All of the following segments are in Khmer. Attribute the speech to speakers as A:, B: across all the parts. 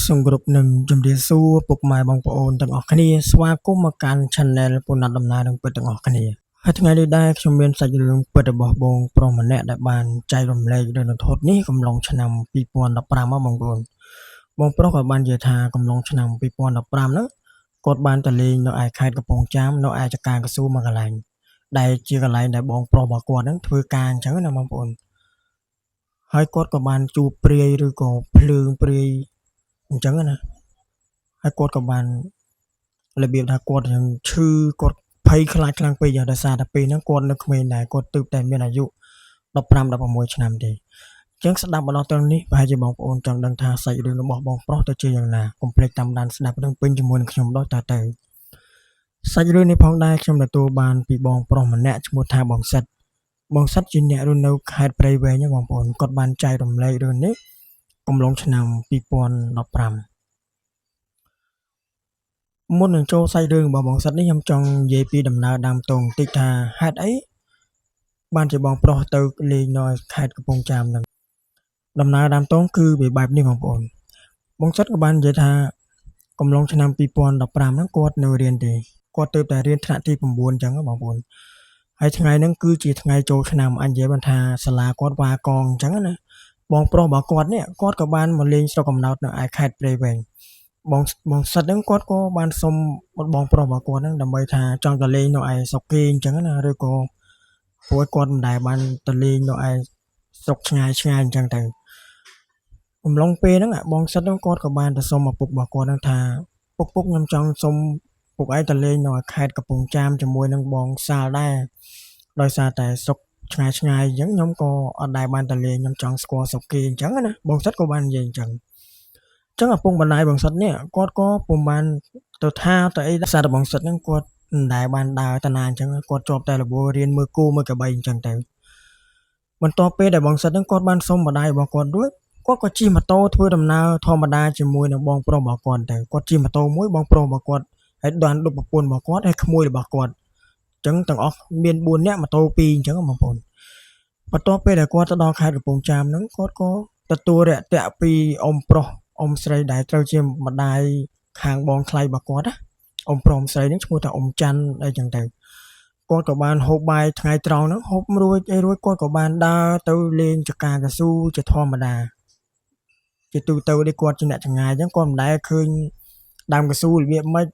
A: សូមគោរពនឹងជម្រាបសួរពុកម៉ែបងប្អូនទាំងអស់គ្នាស្វាគមន៍មកកាន់ Channel ពុណាត់ដំណើរនឹងពិតទាំងអស់គ្នាហើយថ្ងៃនេះដែរខ្ញុំមានសាច់រឿងពិតរបស់បងប្រុសម្នាក់ដែលបានចែករំលែករឿងរន្ធត់នេះកំឡុងឆ្នាំ2015មកបងប្អូនបងប្រុសក៏បាននិយាយថាកំឡុងឆ្នាំ2015ហ្នឹងគាត់បានទៅលេងនៅឯខេត្តកំពង់ចាមនៅឯចក្ការកស៊ូមួយកន្លែងដែលជាកន្លែងដែលបងប្រុសរបស់គាត់ហ្នឹងធ្វើការអញ្ចឹងណាបងប្អូនហើយគាត់ក៏បានជួបព្រាយឬក៏ភ្លើងព្រាយអញ្ចឹងណាហើយគាត់ក៏បានរបៀបថាគាត់នឹងឈឺគាត់ភ័យខ្លាចខ្លាំងពេកដោយសារតែពេលហ្នឹងគាត់នៅក្មេងដែរគាត់ទើបតែមានអាយុ15-16ឆ្នាំទេអញ្ចឹងស្ដាប់មកដល់ត្រង់នេះប្រហែលជាបងប្អូនចង់ដឹងថាសាច់រឿងរបស់បងប្រុសទៅជាយ៉ាងណាកុំភ្លេចតាមដានស្ដាប់រឿងពេញជាមួយនឹងខ្ញុំដល់តទៅសាច់រឿងនេះផងដែរខ្ញុំទទួលបានពីបងប្រុសម្នាក់ឈ្មោះថាបងសិតជាអ្នករស់នៅខេត្តព្រៃវែងបងប្អូនគាត់បានចែករំលែករឿងនេះកំឡុងឆ្នាំ2015មុននឹងចូលសាច់រឿងរបស់បងសិតនេះខ្ញុំចង់និយាយពីដំណើរដើមតងបន្តិចថាហេតុអីបានជាបងប្រុសទៅលេងនៅខេត្តកំពង់ចាមហ្នឹងដំណើរដើមតងគឺវាបែបនេះបងប្អូនបងសិតក៏បាននិយាយថាកំឡុងឆ្នាំ2015ហ្នឹងគាត់នៅរៀនទេគាត់ទើបតែរៀនថ្នាក់ទី9អញ្ចឹងបងប្អូនហើយថ្ងៃហ្នឹងគឺជាថ្ងៃចូលឆ្នាំអញនិយាយបានថាសាលាគាត់វ៉ាកងអញ្ចឹងណាបងប្រុសរបស់គាត់នេះគាត់ក៏បានមកលេងស្រុកកំណើតនៅឯខេត្តព្រៃវែងបងសិតហ្នឹងគាត់ក៏បានសុំបងប្រុសរបស់គាត់ហ្នឹងដើម្បីថាចង់ទៅលេងនៅឯស្រុកគេអញ្ចឹងណាឬក៏ព្រោះគាត់មិនដែលបានទៅលេងនៅឯស្រុកឆ្ងាយអញ្ចឹងទៅកំឡុងពេលហ្នឹងបងសិតហ្នឹងគាត់ក៏បានទៅសុំឪពុករបស់គាត់ហ្នឹងថាពុកខ្ញុំចង់សុំពុកឯងទៅលេងនៅខេត្តកំពង់ចាមជាមួយនឹងបងសាលដែរដោយសារតែស្រុកឆ្ងាយអញ្ចឹងខ្ញុំក៏អត់ដែលបានទៅលេងខ្ញុំចង់ស្គាល់ស្រុកគេអញ្ចឹងណាបងសិតក៏បាននិយាយអញ្ចឹងចឹងឪពុកម្ដាយបងសិតនេះគាត់ក៏ពុំបានទៅថាទៅអីសារតែបងសិតហ្នឹងគាត់មិនដែលបានដើរតាណាអញ្ចឹងគាត់ជាប់តែរបួសរៀនមើលគូមើលកបីអញ្ចឹងទៅបន្ទាប់ពេលដែលបងសិតហ្នឹងគាត់បានសុំម្ដាយរបស់គាត់រួចគាត់ក៏ជិះម៉ូតូធ្វើដំណើរធម្មតាជាមួយនឹងបងប្រុសរបស់គាត់ទៅគាត់ជិះម៉ូតូមួយបងប្រុសរបស់គាត់ហើយបានដប់ប្រពន្ធរបស់គាត់ហើយក្មួយរបស់គាត់អញ្ចឹងទាំងអស់មាន4នាក់ម៉ូតូ2អញ្ចឹងបងប្អូនបន្ទាប់ពេលដែលគាត់ទៅដល់ខេត្តកំពង់ចាមហ្នឹងគាត់ក៏ទទួលរាក់ទាក់ពីអ៊ំប្រុសអ៊ំស្រីដែលត្រូវជាម្ដាយខាងបងថ្លៃរបស់គាត់ណាអ៊ំប្រុសអ៊ំស្រីហ្នឹងឈ្មោះថាអ៊ំច័ន្ទអីចឹងទៅគាត់ក៏បានហូបបាយថ្ងៃត្រង់ហ្នឹងហូបរួចគាត់ក៏បានដើរទៅលេងចក្ការកស៊ូជាធម្មតាជាទូទៅនេះគាត់ជាអ្នកចងាយអញ្ចឹងគាត់មិនដែលឃើញដើមកស៊ូរបៀបម៉េច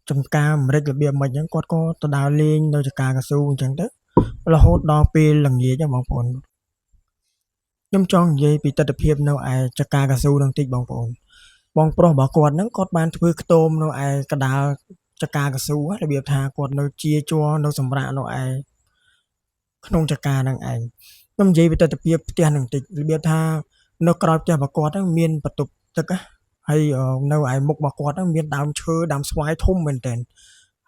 A: ចំការអាមេរិករបៀបម៉េចអញ្ចឹងគាត់ក៏ទៅដើរលេងនៅចក្ការកស៊ូអញ្ចឹងទៅរហូតដល់ពេលល្ងាចបងប្អូនខ្ញុំចង់និយាយពីទស្សនវិជ្ជានៅឯចក្ការកស៊ូនឹងតិចបងប្អូនបងប្រុសរបស់គាត់ហ្នឹងគាត់បានធ្វើខ្ទមនៅឯកដាលចក្ការកស៊ូរបៀបថាគាត់នៅជាជ័រនៅសម្រាប់នៅឯក្នុងចក្ការហ្នឹងឯងខ្ញុំនិយាយពីទស្សនវិជ្ជាផ្ទះហ្នឹងតិចរបៀបថានៅក្រោយផ្ទះរបស់គាត់ហ្នឹងមានបន្ទប់ទឹកហើយនៅឯមុខរបស់គាត់ហ្នឹងមានដើមឈើដើមស្វាយធំមែនទែន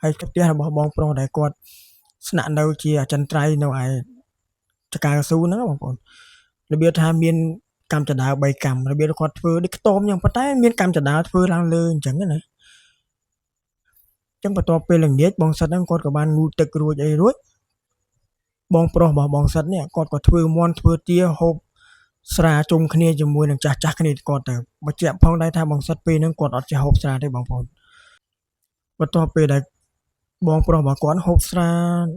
A: ហើយផ្ទះរបស់បងប្រុសដែលគាត់ស្នាក់នៅជាអចិន្ត្រៃយ៍នៅឯចក្ការកស៊ូហ្នឹងបងប្អូនរបៀបថាមានកម្មចដាវ3កម្មរបៀបគាត់ធ្វើដូចខ្ទមអញ្ចឹងប៉ុន្តែមានកម្មចដាវធ្វើឡើងលើអញ្ចឹងណាអញ្ចឹងបន្ទាប់ពេលល្ងាចបងសិតហ្នឹងគាត់ក៏បានងូតទឹករួចបងប្រុសរបស់បងសិតនេះគាត់ក៏ធ្វើមន់ធ្វើទាហូបស្រាជុំគ្នាជាមួយនឹងចាស់គ្នាគាត់ទៅបញ្ជាក់ផងដែរថាបងសិតពេលហ្នឹងគាត់អត់ចេះហូបស្រាទេបងប្អូនបន្ទាប់ពេលដែលបងប្រុសរបស់គាត់ហូបស្រា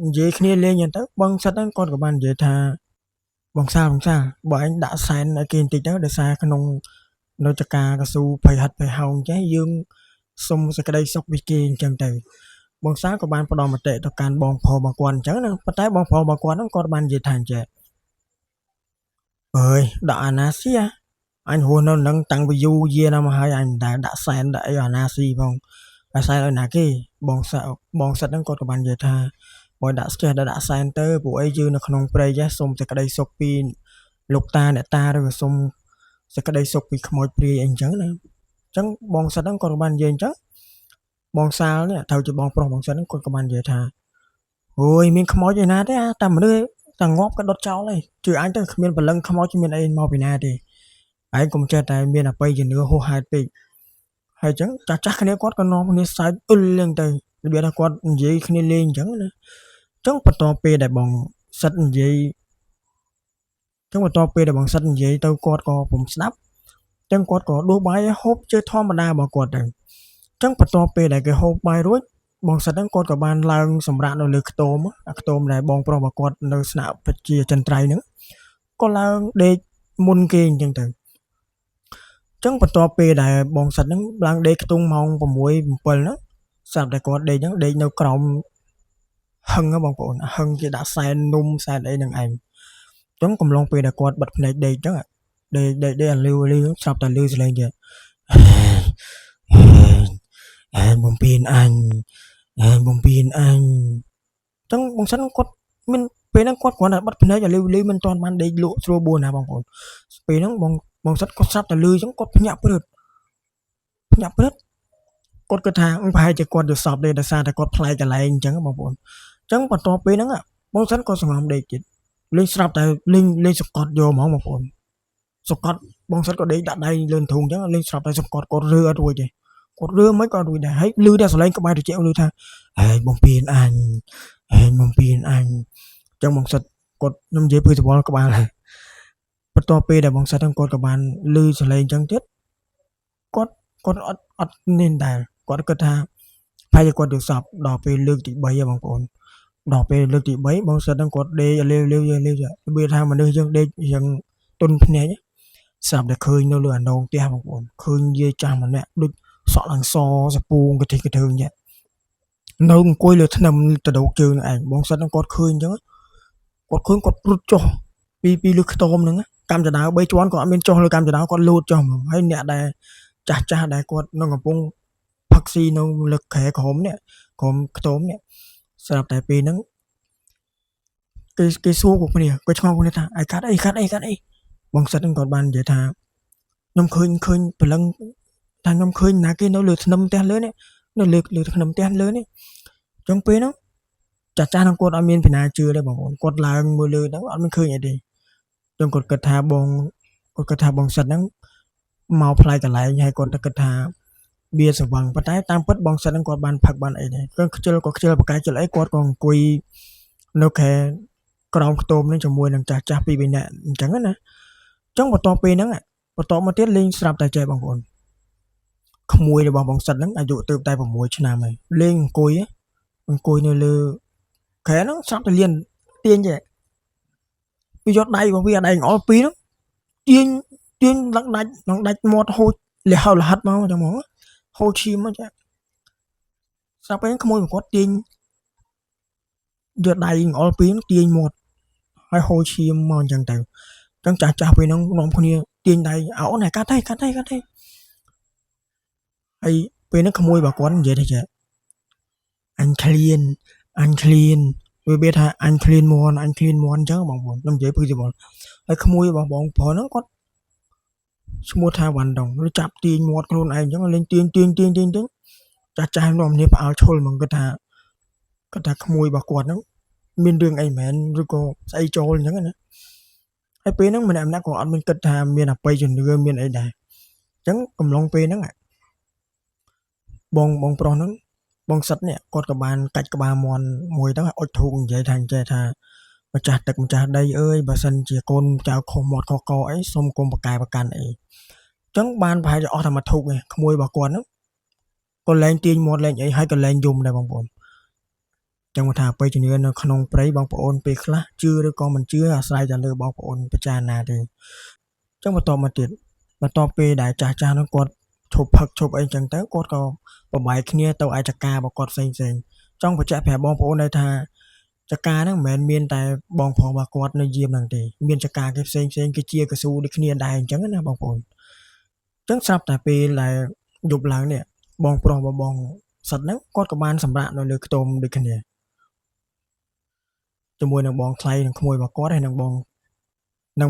A: និយាយគ្នាលេងអញ្ចឹងទៅបងសិតហ្នឹងគាត់ក៏បាននិយាយថាបងសាលបើអញដាក់សែនឲ្យគេបន្តិចទៅដោយសារក្នុងនៅចក្ការកស៊ូភ័យហិតភ័យហោងចេះយើងសុំសេចក្តីសុខពីគេអញ្ចឹងទៅបងសាលក៏បានផ្ដល់មតិទៅកាន់បងប្រុសរបស់គាត់អញ្ចឹងណាប៉ុន្តែបងប្រុសរបស់គាត់ហ្នឹងគាត់បាននិយាយថាអញ្ចឹងអើយដាក់អាណាស៊ីអញរស់នៅនឹងតាំងពីយូរយារណាស់មកហើយអញមិនដែលដាក់សែនដាក់អីអាណាស៊ីផងតែសែនឲ្យណាគេបងសិតហ្នឹងគាត់ក៏បាននិយាយថាបើដាក់ស្ទះដាក់សែនទៅពួកអីយើងនៅក្នុងព្រៃសុំសេចក្តីសុខពីលោកតាអ្នកតាឬក៏សុំសេចក្តីសុខពីខ្មោចព្រាយអីអញ្ចឹងណាអញ្ចឹងបងសិតហ្នឹងគាត់ក៏បាននិយាយអញ្ចឹងបងសាលនេះត្រូវជាបងប្រុសបងសិតហ្នឹងគាត់ក៏បាននិយាយថាអូយមានខ្មោចឯណាទេតែមនុស្សតែងាប់ក៏ដុតចោលហើយជឿអញទៅគ្មានបលឹងខ្មោចមានអីមកពីណាទេឯងកុំចេះតែមានអបិយជំនឿហួសហេតុពេកហើយអញ្ចឹងចាស់គ្នាគាត់ក៏នាំគ្នាសើចអ៊ុលលេងទៅរបៀបថាគាត់និយាយគ្នាលេងអញ្ចឹងណាអញ្ចឹងបន្ទាប់ពេលដែលបងសិតនិយាយទៅគាត់ក៏ពុំស្ដាប់ ចឹងគាត់ក៏ដួសបាយហូបជាធម្មតារបស់គាត់ទៅចឹងបន្ទាប់ពេលដែលគេហូបបាយរួចបងសិតហ្នឹងគាត់ក៏បានឡើងសម្រាកនៅលើខ្ទមអាខ្ទមដែលបងប្រុសរបស់គាត់នៅស្នាក់បជាចន្ទ្រៃហ្នឹងក៏ឡើងដេកមុនគេអញ្ចឹងទៅចឹងបន្ទាប់ពេលដែលបងសិតហ្នឹងឡើងដេកខ្ទង់ម៉ោង6 7ហ្នឹងស្រាប់តែគាត់ដេកហ្នឹងដេកនៅក្រោមហឹងបងប្អូនហឹងគេដាក់សែននំសែនអីហ្នឹងឯងចឹងកំឡុងពេលដែលគាត់បិទភ្នែកដេកចឹងដេកអាលឺស្រាប់តែលឺសលេងទៀតបំពេញអញបំពេញអញចឹងបងសិនគាត់មានពេលហ្នឹងគាត់គ្រាន់តែបិទភ្នែកអាលឺមិនទាន់បានដេកលក់ស្រួលបួនណាបងប្អូនពេលហ្នឹងបងសិនគាត់ស្រាប់តែលឺចឹងគាត់ភ្ញាក់ព្រឹតគាត់គិតថាប្រហែលជាគាត់យល់សពទេដោយសារតែគាត់ផ្លែកកន្លែងអញ្ចឹងបងប្អូនចឹងបន្ទាប់ពេលហ្នឹងបងសិនក៏សង្ងំដេកទៀតលេងស្រាប់តែលេងសកត់យកហ្មងបងប្អូនសកត់បងសិនក៏ដេកដាក់ដៃលើធុងចឹងលេងស្រាប់តែសកត់គាត់រើអត់រួចទេគាត់រើមិនក៏រួចដែរហើយលឺតែសលេងក្បែរត្រជាក់លឺថាបំពេញអញបំពេញអញចឹងបងសិនគាត់ខ្ញុំនិយាយពឺសវល់ក្បាលហើយបន្ទាប់ពេលដែលបងសិនហ្នឹងគាត់ក៏បានលឺសលេងចឹងទៀតគាត់អត់នេះដែរគាត់គិតថាប្រហែលជាគាត់យល់សពដល់ពេលលើកទី3ហ៎បងប្អូនដល់ពេលលើកទី3បងសិនហ្នឹងគាត់ដេកលាវវាថាមនុស្សយើងដេកយ៉ាងទុនភ្នែកស្រាប់តែឃើញនៅលើអានងផ្ទះបងប្អូនឃើញយាយចាស់ម្នាក់ដូចសក់ឡើងសសពូងកធិកធើងចឹងនៅអង្គុយលើថ្នាំតដោកជើងឯងបងសិនហ្នឹងគាត់ឃើញអញ្ចឹងគាត់រត់ចុះពីលើខ្ទមហ្នឹងកម្មចដៅ3ជាន់គាត់អត់មានចុះលើកម្មចដៅគាត់លោតចុះហ្មងហើយអ្នកដែលចាស់ដែលគាត់នៅកំពុងផឹកស៊ីនៅលើក្រែក្រមនេះក្រមខ្ទមនេះស្រាប់តែពេលហ្នឹងគេសួរពួកគ្នាគាត់ឆ្ងល់គ្នាថាឯកាត់អីបងសិតហ្នឹងគាត់បាននិយាយថាខ្ញុំឃើញព្រលឹងថាខ្ញុំឃើញណាគេនៅលើធ្នឹមផ្ទះលើនេះនៅលើធ្នឹមផ្ទះលើនេះអញ្ចឹងពេលហ្នឹងចាស់ហ្នឹងគាត់អត់មានពីណាជឿទេបងប្អូនគាត់ឡើងមើលលើហ្នឹងអត់មានឃើញអីទេអញ្ចឹងគាត់គិតថាបងសិតហ្នឹងមកផ្លែកន្លែងហើយគាត់ទៅគិតថាបៀសវឹងប៉ុន្តែតាមពិតបងសិតហ្នឹងគាត់បានផឹកបានអីដែរគាត់ខ្ជិលបកាយខ្ជិលអីគាត់ក៏អង្គុយនៅខែក្រោមខ្ទមនឹងជាមួយនឹងចាស់ពីរនាក់អញ្ចឹងណាអញ្ចឹងបន្ទាប់ពេលហ្នឹងបន្ទាប់មកទៀតលេងស្រាប់តែចេះបងប្អូនក្មួយរបស់បងសិតហ្នឹងអាយុទៅតែ6ឆ្នាំហើយលេងអង្គុយនៅលើខែហ្នឹងស្រាប់តែលៀនទាញចេះពីយកដៃរបស់វាដៃអល់ពីរហ្នឹងទាញឡើងដាច់មាត់ហូចលះលហិតមកចឹងហ្មងហូចឈាមមកចាស្រាប់ពេលក្មួយរបស់គាត់ទាញយកដៃអល់ពីរទាញមាត់ហើយហូចឈាមមកអញ្ចឹងទៅអញ្ចឹងចាស់ពេលហ្នឹងនាំគ្នាទាញដៃអូនកាត់ហើយហើយពេលហ្នឹងក្មួយរបស់គាត់និយាយថាអញឃ្លានវាថាអញឃ្លានមន់អញ្ចឹងបងប្អូនខ្ញុំនិយាយពឺសិវល់ហើយក្មួយរបស់បងប្រុសហ្នឹងគាត់ឈ្មោះថាវ៉ាន់ដុងឬចាប់ទាញមាត់ខ្លួនឯងអញ្ចឹងលេងទាញចាស់នាំគ្នាផ្អើលឈុលហ្មងគាត់ថាក្មួយរបស់គាត់ហ្នឹងមានរឿងអីមែនឬក៏ស្អីចូលអញ្ចឹងណាហើយពេលហ្នឹងម្នាក់ក៏អត់មានគិតថាមានអបិយជំនឿមានអីដែរអញ្ចឹងកំឡុងពេលហ្នឹងបងប្រុសហ្នឹងបងសិតនេះគាត់ក៏បានកាច់ក្បាលមន់មួយទៅអុជធូបនិយាយថាម្ចាស់ទឹកម្ចាស់ដីអើយបើសិនជាកូនចៅខុសមាត់ខុសកអីសូមកុំប្រកែប្រកាន់អីអញ្ចឹងបានប្រហែលជាអស់តែមួយធូបឯងក្មួយរបស់គាត់ហ្នឹងក៏លែងទាញមាត់លែងអីហើយក៏លែងយំដែរបងប្អូនចឹងមកថាអបិយជំនឿនៅក្នុងព្រៃបងប្អូនពេលខ្លះជឿឬក៏មិនជឿអាស្រ័យទៅលើបងប្អូនពិចារណាទេចឹងបន្ទាប់ពេលដែលចាស់ហ្នឹងគាត់ឈប់ផឹកឈប់អីចឹងទៅគាត់ក៏ប្របែកគ្នាទៅឯចការបស់គាត់ផ្សេងចង់បញ្ជាក់ប្រាប់បងប្អូនដែរថាចកាហ្នឹងមិនមែនមានតែបងប្រុសរបស់គាត់នៅយាមហ្នឹងទេមានចកាគេផ្សេងគេជាកស៊ូដូចគ្នាដែរអញ្ចឹងណាបងប្អូនអញ្ចឹងស្រាប់តែពេលដែលយប់ឡើងនេះបងប្រុសរបស់បងសិតហ្នឹងគាត់ក៏បានសម្រាកនៅលើខ្ទមដូចគ្នាជាមួយនឹងបងថ្លៃនិងក្មួយរបស់គាត់ហើយនឹង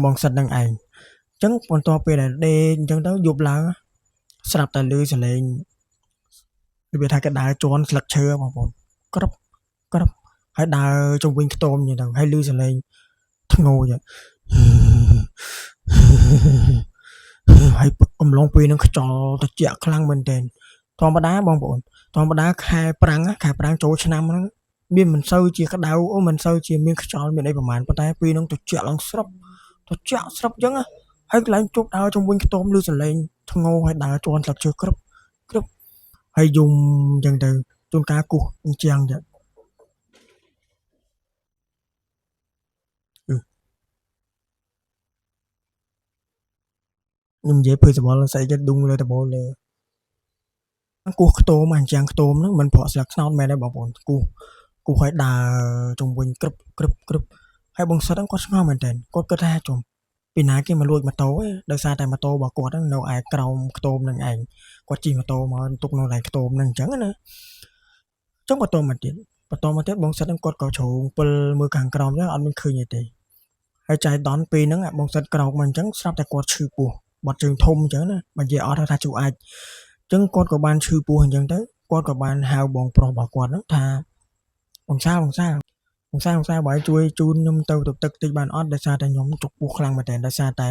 A: បងសិតហ្នឹងឯងអញ្ចឹងបន្ទាប់ពេលដែលដេកអញ្ចឹងទៅយប់ឡើងស្រាប់តែឮសលេងវាថាគេដើរជន់ស្លឹកឈើបងប្អូនក្រប់ហើយដើរជុំវិញខ្ទមអញ្ចឹងទៅហើយឮសលេងធ្ងោចហើយកំឡុងពេលហ្នឹងខ្យល់ត្រជាក់ខ្លាំងមែនទែនធម្មតាបងប្អូនខែប្រាំងចូលឆ្នាំហ្នឹងមានមិនសូវជាក្តៅមិនសូវជាមានខ្យល់មានអីប្រហែលប៉ុន្តែពេលហ្នឹងត្រជាក់ឡើងស្រុបអញ្ចឹងហើយកន្លែងជប់ដើរជុំវិញខ្ទមឮសលេង ធ្ងោហើយដើរជាន់ស្លឹកឈើក្រឹបហើយយំអញ្ចឹងទៅជួនកាលគោះអញ្ចឹងទៅខ្ញុំនិយាយភើសវល់ស្អីគេឌុងលើដបូលលើគោះខ្ទមអញ្ចឹងខ្ទមហ្នឹងមិនប្រក់ស្លឹកស្នោតមែនទេបងប្អូនគូឲ្យដើរជុំវិញក្រឹបហើយបងសិតហ្នឹងគាត់ស្ងល់មែនតើគាត់គិតថាចំពីណាគេមកលួចម៉ូតូឯងដោយសារតែម៉ូតូរបស់គាត់ហ្នឹងនៅឯក្រោមខ្ទមហ្នឹងឯងគាត់ជិះម៉ូតូមកទុកនៅកន្លែងខ្ទមហ្នឹងអញ្ចឹងណាចុងបន្តមកទៀតបងសិតហ្នឹងគាត់ក៏ជ្រងពិលមើលខាងក្រោមចឹងអត់មានឃើញអីទេហើយចៃដន្យពេលហ្នឹងបងសិតក្រោកមកអញ្ចឹងស្រាប់តែគាត់ឈឺពោះបាត់ជើងធំអញ្ចឹងណាបើនិយាយអត់ថាជួអាចអញ្ចឹងគាត់ក៏បានឈឺពោះអញ្ចឹងទៅគាត់ក៏បានហៅបងប្រុសរបស់គាត់ហ្នឹងថាបងសាបើជួយជូនខ្ញុំទៅទឹកតិចបានអត់ដោយសារតែខ្ញុំចុកពោះខ្លាំងមែនតើដោយសារតែ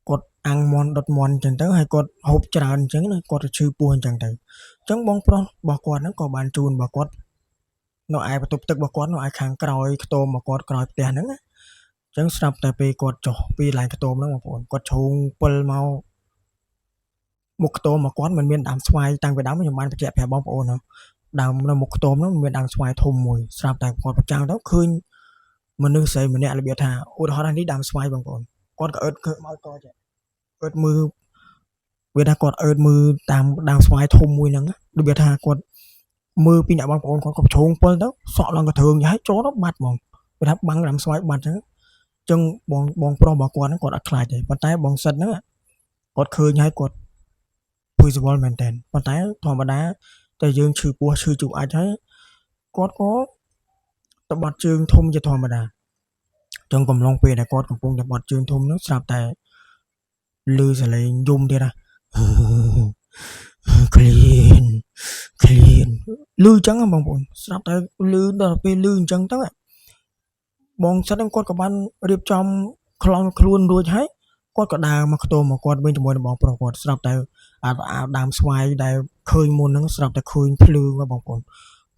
A: គាត់អាំងមន់ដុតមន់អញ្ចឹងទៅហើយគាត់ហូបច្រើនអញ្ចឹងណាគាត់ទៅឈឺពោះអញ្ចឹងទៅអញ្ចឹងបងប្រុសរបស់គាត់ហ្នឹងក៏បានជូនរបស់គាត់នៅឯបន្ទប់ទឹករបស់គាត់នៅឯខាងក្រោយខ្ទមរបស់គាត់ក្រោយផ្ទះហ្នឹងណាអញ្ចឹងស្រាប់តែពេលគាត់ចុះពីកន្លែងខ្ទមហ្នឹងបងប្អូនគាត់ជ្រុងពិលមកមុខខ្ទមរបស់គាត់មិនមានដើមស្វាយតាំងពីដើមខ្ញុំបានបញ្ជាក់ប្រាប់បងប្អូនហ្នឹងដើមនៅមុខខ្ទមហ្នឹងមានដើមស្វាយធំមួយស្រាប់តែគាត់ប្រចាំងទៅឃើញមនុស្សស្រីម្នាក់របៀបថាឧទាហរណ៍នេះដើមស្វាយបងប្អូនគាត់ក៏អឺតឃើញមកតចេះអឺតមើលវាថាគាត់អឺតមើលតាមដើមស្វាយធំមួយហ្នឹងរបៀបថាគាត់មើលពីអ្នកបងប្អូនគាត់ក៏ជ្រងពិលទៅសក់ឡើងកធើងហើយចូលទៅបាត់ហ្មងវាថាបាំងដើមស្វាយបាត់អញ្ចឹងបងប្រុសរបស់គាត់ហ្នឹងគាត់អត់ខ្លាចទេប៉ុន្តែបងសិតហ្នឹងគាត់ឃើញហើយគាត់ភ័យស្វល់មែនតើប៉ុន្តែធម្មតាតែយើងឈឺពោះឈឺជូរអាចហើយគាត់ក៏ទៅបាត់ជើងធំជាធម្មតាចឹងកំឡុងពេលដែលគាត់កំពុងតែបាត់ជើងធំនោះស្រាប់តែឮសលេងយំទៀតណាឃ្លានឮអញ្ចឹងបងប្អូនស្រាប់តែឮដល់ពេលឮអញ្ចឹងទៅបងសិតហ្នឹងគាត់ក៏បានរៀបចំខ្លងខ្លួនរួចហើយគាត់ក៏ដើរមកខ្ទមមកគាត់វិញជាមួយនឹងបងប្រុសគាត់ស្រាប់តែអាដើមស្វាយដែលឃើញមុនហ្នឹងស្រាប់តែឃើញភ្លើងបងប្អូន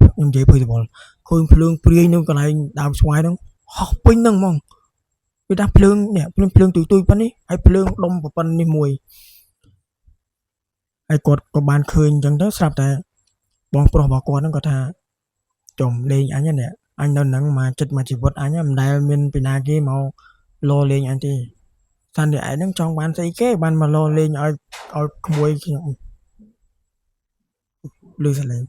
A: ខ្ញុំនិយាយភ័យស្វល់ឃើញភ្លើងព្រាយនៅកន្លែងដើមស្វាយហ្នឹងហោះពេញហ្នឹងហ្មងវាថាភ្លើងនេះភ្លើងទុយប៉ុណ្នេះហើយភ្លើងដុំប៉ុណ្នេះមួយហើយគាត់ក៏បានឃើញអញ្ចឹងទៅស្រាប់តែបងប្រុសរបស់គាត់ហ្នឹងគាត់ថាចំលេងអញនេះអញនៅហ្នឹងមកចិត្តមកជីវិតអញមិនដែលមានពីណាគេមកលោលេងអញទេសានតែឯងហ្នឹងចង់បានស្អីគេបានមកលោលេងឲ្យក្មួយខ្ញុំលឺសលេង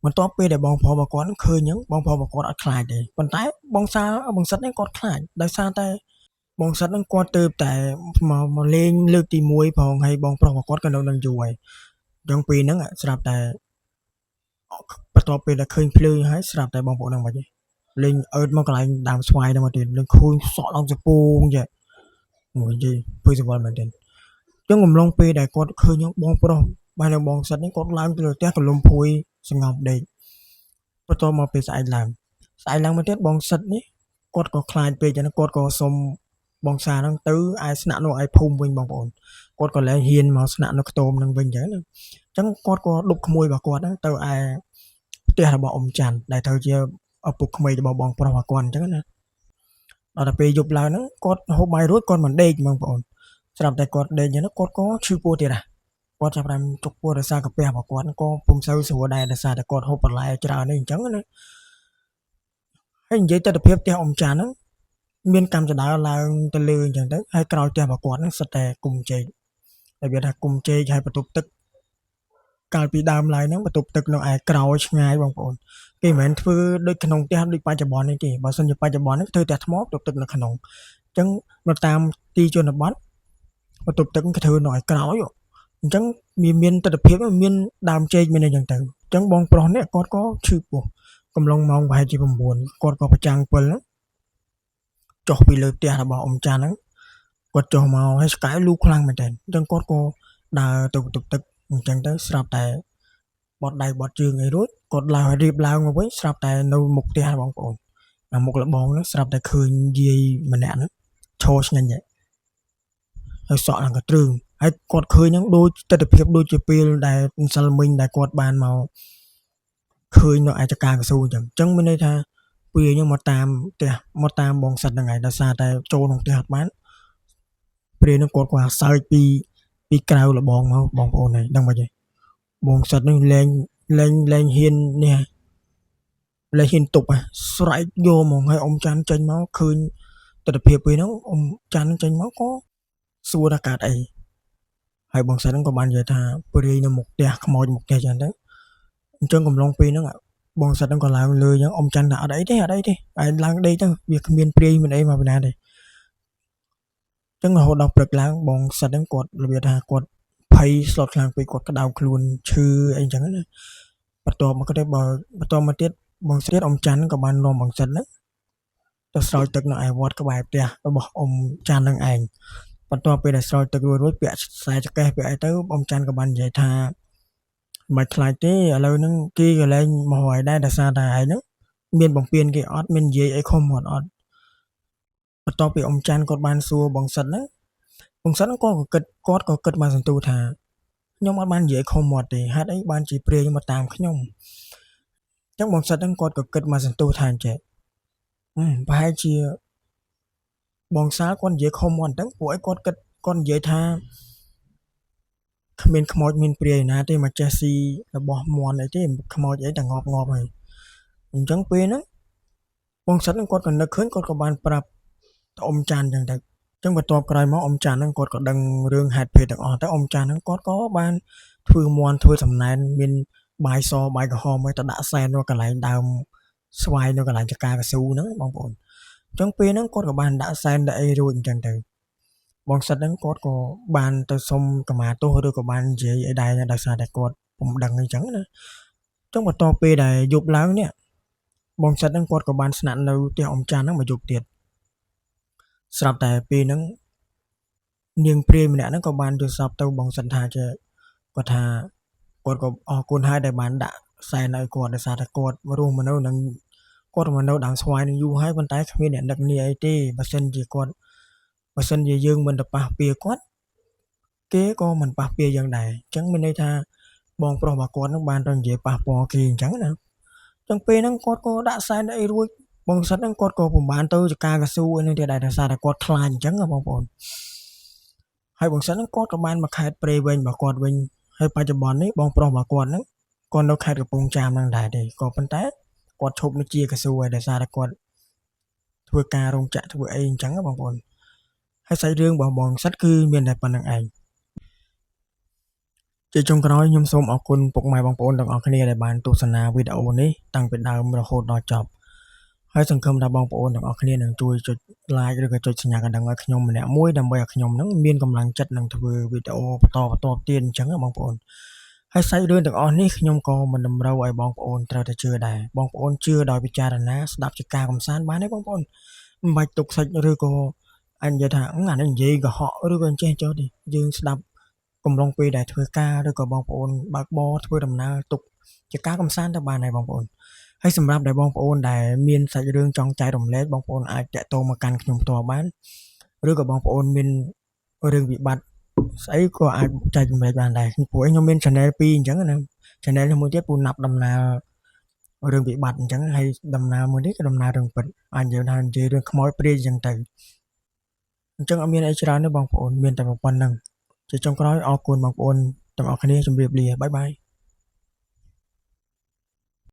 A: បន្ទាប់ពេលដែលបងប្រុសរបស់គាត់ឃើញអញ្ចឹងបងប្រុសរបស់គាត់អត់ខ្លាចទេប៉ុន្តែបងសិតហ្នឹងគាត់ខ្លាចដោយសារតែបងសិតហ្នឹងគាត់ទៅតែមកលេងលើកទី1ផងហើយបងប្រុសរបស់គាត់ក៏នៅនឹងយូរហើយអញ្ចឹងពេលហ្នឹងស្រាប់តែបន្ទាប់ពេលដែលឃើញភ្លើងហើយស្រាប់តែបងប្អូនហ្នឹងមិនលេងអឺតមកកន្លែងដើមស្វាយហ្នឹងមកទៀតនឹងឃើញសក់ឡើងសពងចេះមួយនិយាយភ័យស្វល់មែនទេអញ្ចឹងកំឡុងពេលដែលគាត់ឃើញបងប្រុសបាននៅបងសិតនេះគាត់ឡើងទៅលើផ្ទះកលុំភួយសងំដេកបន្ទាប់មកពេលស្អែកឡើងមកទៀតបងសិតនេះគាត់ក៏ខ្លាចពេកចឹងគាត់ក៏សុំបងសាហ្នឹងទៅឯស្នាក់នៅឯភូមិវិញបងប្អូនគាត់ក៏លែងហ៊ានមកស្នាក់នៅខ្ទមហ្នឹងវិញចឹងណាអញ្ចឹងគាត់ក៏ដប់ក្មួយរបស់គាត់ហ្នឹងទៅឯផ្ទះរបស់អ៊ំច័ន្ទដែលត្រូវជាឪពុកក្មេករបស់បងប្រុសរបស់គាត់អញ្ចឹងណាដល់ទៅពេលយប់ឡើងហ្នឹងគាត់ហូបបាយរួចគាត់មិនដេកបងប្អូនស្រាប់តែគាត់ដេកចឹងគាត់ក៏ឈឺពោះទៀតណាគាត់ចាប់ផ្ដើមចុកពោះដោយសារកាពះរបស់គាត់ក៏ពុំសូវស្រួលដែរដោយសារតែគាត់ហូបបន្លែច្រើននេះអញ្ចឹងណាហើយនិយាយទស្សនវិជ្ជាផ្ទះអ៊ំចាន់ហ្នឹងមានកម្មចដៅឡើងទៅលើអញ្ចឹងទៅហើយក្រោយផ្ទះរបស់គាត់ហ្នឹងសិតតែគុំចេកហើយវាថាគុំចេកហើយបន្ទប់ទឹកកាលពីដើមឡើយហ្នឹងបន្ទប់ទឹកនៅឯក្រោយឆ្ងាយបងប្អូនគេមិនមែនធ្វើដូចក្នុងផ្ទះដូចបច្ចុប្បន្ននេះទេបើសិនជាបច្ចុប្បន្នហ្នឹងធ្វើផ្ទះថ្មបន្ទប់ទឹកនៅក្នុងអញ្ចឹងនៅតាមទីជនបទបន្ទប់ទឹកគេធ្វើនៅឯក្រោយអញ្ចឹងមានទស្សនវិជ្ជាមានដើមចេកមានអីចឹងទៅអញ្ចឹងបងប្រុសនេះគាត់ក៏ឈឺពោះកំឡុងម៉ោងប្រហែលជា9គាត់ក៏ប្រចាំងពិលចុះពីលើផ្ទះរបស់អ៊ំចាន់ហ្នឹងគាត់ចុះមកហើយស្កែលូខ្លាំងមែនតើអញ្ចឹងគាត់ក៏ដើរទៅបន្ទប់ទឹកអញ្ចឹងទៅស្រាប់តែបត់ដៃបត់ជើងឲ្យរួចគាត់ឡើងរៀបឡើងមកវិញស្រាប់តែនៅមុខផ្ទះបងប្អូនអាមុខលបងហ្នឹងស្រាប់តែឃើញយាយម្នាក់ហ្នឹងឈរឆ្ងាញ់ហើយសក់ឡើងក៏ទ្រឹងហើយគាត់ឃើញហ្នឹងដូចទស្សនវិជ្ជាដូចជាពេលដែលសិលមិញដែលគាត់បានមកឃើញនៅឯចកាកស៊ូអញ្ចឹងមានន័យថា ព្រាយហ្នឹងមកតាមផ្ទះមកតាមបងសិតហ្នឹងហើយដោយសារតែចូលក្នុងផ្ទះអត់បានព្រាយហ្នឹងគាត់ក៏សើចពីក្រៅលបងមកបងប្អូនហើយដឹងមិនហីបងសិតហ្នឹងលែងហ៊ាននេះលែងហ៊ានទប់ស្រែកយកហ្មងហើយអ៊ំច័ន្ទចេញមកឃើញទស្សនភាពពេលហ្នឹងអ៊ំច័ន្ទចេញមកក៏សួរថាកើតអីហើយបងសិតហ្នឹងក៏បាននិយាយថាព្រាយនៅមុខផ្ទះខ្មោចមុខផ្ទះចឹងទៅអញ្ចឹងកំឡុងពេលហ្នឹងបងសិតហ្នឹងក៏ឡើងលើចឹងអ៊ំច័ន្ទថាអត់អីទេឯងឡើងដេកទៅវាគ្មានព្រាយមានអីមកពីណាទេចឹងរហូតដល់ព្រឹកឡើងបងសិតហ្នឹងគាត់របៀបថាគាត់ភ័យស្លុតខ្លាំងពេកគាត់ក្តៅខ្លួនឈឺអីចឹងណាបន្ទាប់មកទៀតបងស្រីអ៊ំច័ន្ទក៏បាននាំបងសិតហ្នឹងទៅស្រោចទឹកនៅឯវត្តក្បែរផ្ទះរបស់អ៊ំច័ន្ទហ្នឹងឯងបន្ទាប់ពេលដែលស្រោចទឹករួចពាក់ខ្សែចង្កេះពាក់អីទៅអ៊ំច័ន្ទក៏បាននិយាយថាមិនខ្លាចទេឥឡូវហ្នឹងគេក៏លែងមកហើយដែរដោយសារតែឯងហ្នឹងមានបំពេញគេអត់មាននិយាយអីខុសមាត់អត់បន្ទាប់ពីអ៊ំច័ន្ទគាត់បានសួរបងសិតហ្នឹងបងសិតហ្នឹងគាត់ក៏គិតមកសន្ទុះថាខ្ញុំអត់បាននិយាយខុសមាត់ទេហេតុអីបានជាព្រាយមកតាមខ្ញុំអញ្ចឹងបងសិតហ្នឹងគាត់ក៏គិតមកសន្ទុះថាអញ្ចឹងប្រហែលជាបងសាលគាត់និយាយខុសមាត់អញ្ចឹងពួកឯងគាត់និយាយថាគ្មានខ្មោចមានព្រាយណាទេមកចេះស៊ីរបស់មន់អីទេខ្មោចអីតែងាប់ហើយអញ្ចឹងពេលហ្នឹងបងសិតហ្នឹងគាត់ក៏នឹកឃើញគាត់ក៏បានប្រាប់ទៅអ៊ំច័ន្ទអញ្ចឹងទៅអញ្ចឹងបន្ទាប់ក្រោយមកអ៊ំច័ន្ទហ្នឹងគាត់ក៏ដឹងរឿងហេតុភេទទាំងអស់ទៅអ៊ំច័ន្ទហ្នឹងគាត់ក៏បានធ្វើមន់ធ្វើសំណែនមានបាយសបាយក្រហមឲ្យទៅដាក់សែននៅកន្លែងដើមស្វាយនៅកន្លែងចកាកស៊ូហ្នឹងបងប្អូនអញ្ចឹងពេលហ្នឹងគាត់ក៏បានដាក់សែនដាក់អីរួចអញ្ចឹងទៅបងសិតហ្នឹងគាត់ក៏បានទៅសុំខមាទោសឬក៏បាននិយាយអីដែរដោយសារតែគាត់ពុំដឹងអីចឹងណាអញ្ចឹងបន្ទាប់ពេលដែលយប់ឡើងនេះបងសិតហ្នឹងគាត់ក៏បានស្នាក់នៅផ្ទះអ៊ំច័ន្ទហ្នឹងមួយយប់ទៀតស្រាប់តែពេលហ្នឹងនាងព្រាយម្នាក់ហ្នឹងក៏បានយល់សប្តិទៅបងសិនថាគាត់ថាគាត់ក៏អរគុណហើយដែលបានដាក់សែនឲ្យគាត់ដោយសារតែគាត់រស់មកនៅនឹងគាត់មកនៅដើមស្វាយនឹងយូរហើយប៉ុន្តែគ្មានអ្នកនឹកនាអីទេបើសិនជាយើងមិនទៅប៉ះពាលគាត់គេក៏មិនប៉ះពាលយើងដែរអញ្ចឹងមានន័យថាបងប្រុសរបស់គាត់នឹងបានទៅនិយាយប៉ះពាល់គេអញ្ចឹងណាអញ្ចឹងពេលហ្នឹងគាត់ក៏ដាក់សែនអីរួចបងសិតហ្នឹងគាត់ក៏ពុំបានទៅចកាកស៊ូអីហ្នឹងទេដែរដោយសារតែគាត់ខ្លាចអញ្ចឹងបងប្អូនហើយបងសិនហ្នឹងគាត់ក៏បានមកខេត្តព្រៃវែងរបស់គាត់វិញហើយបច្ចុប្បន្ននេះបងប្រុសរបស់គាត់ហ្នឹងគាត់នៅខេត្តកំពង់ចាមហ្នឹងដែរទេក៏ប៉ុន្តែគាត់ឈប់នៅជាកស៊ូហើយដោយសារតែគាត់ធ្វើការរោងចក្រធ្វើអីអញ្ចឹងបងប្អូនហើយសាច់រឿងរបស់បងសិតគឺមានតែប៉ុណ្្នឹងឯងជាចុងក្រោយខ្ញុំសូមអរគុណពុកម៉ែបងប្អូនទាំងអស់គ្នាដែលបានទស្សនាវីដេអូនេះតាំងពីដើមរហូតដល់ចប់ហើយសង្ឃឹមថាបងប្អូនទាំងអស់គ្នានឹងជួយចុច like ឬក៏ចុចសញ្ញាកណ្ដឹងឲ្យខ្ញុំម្នាក់មួយដើម្បីឲ្យខ្ញុំនឹងមានកម្លាំងចិត្តនឹងធ្វើវីដេអូបន្តទៀតអញ្ចឹងបងប្អូនហើយសាច់រឿងទាំងអស់នេះខ្ញុំក៏មិនតម្រូវឲ្យបងប្អូនត្រូវតែជឿដែរបងប្អូនជឿដោយពិចារណាស្ដាប់ជាការកំសាន្តបានទេបងប្អូនមិនបាច់ទុកសាច់ឬក៏អញនិយាយថាអានេះនិយាយកុហកឬក៏ចេះចោះទេយើងស្ដាប់កំឡុងពេលដែលធ្វើការឬក៏បងប្អូនបើកបរធ្វើដំណើរទុកជាការកំសាន្តទៅបានដែរបងប្អូនហើយសម្រាប់ដែលបងប្អូនដែលមានសាច់រឿងចង់ចែករំលែកបងប្អូនអាចតាក់ទងមកកាន់ខ្ញុំផ្ទាល់បានឬក៏បងប្អូនមានរឿងវិបត្តិស្អីក៏អាចចែករំលែកបានដែរព្រោះខ្ញុំមាន channel 2អញ្ចឹងណា channel មួយទៀតពូណាប់ដំណើររឿងវិបត្តិអញ្ចឹងហើយដំណើរមួយនេះក៏ដំណើររឿងពិតអាចនិយាយថានិយាយរឿងខ្មោចព្រាយអញ្ចឹងទៅអញ្ចឹងអត់មានអីច្រើនទេបងប្អូនមានតែប៉ុណ្្នឹងជាចុងក្រោយអរគុណបងប្អូនទាំងអស់គ្នាជម្រាបលាបាយបាយ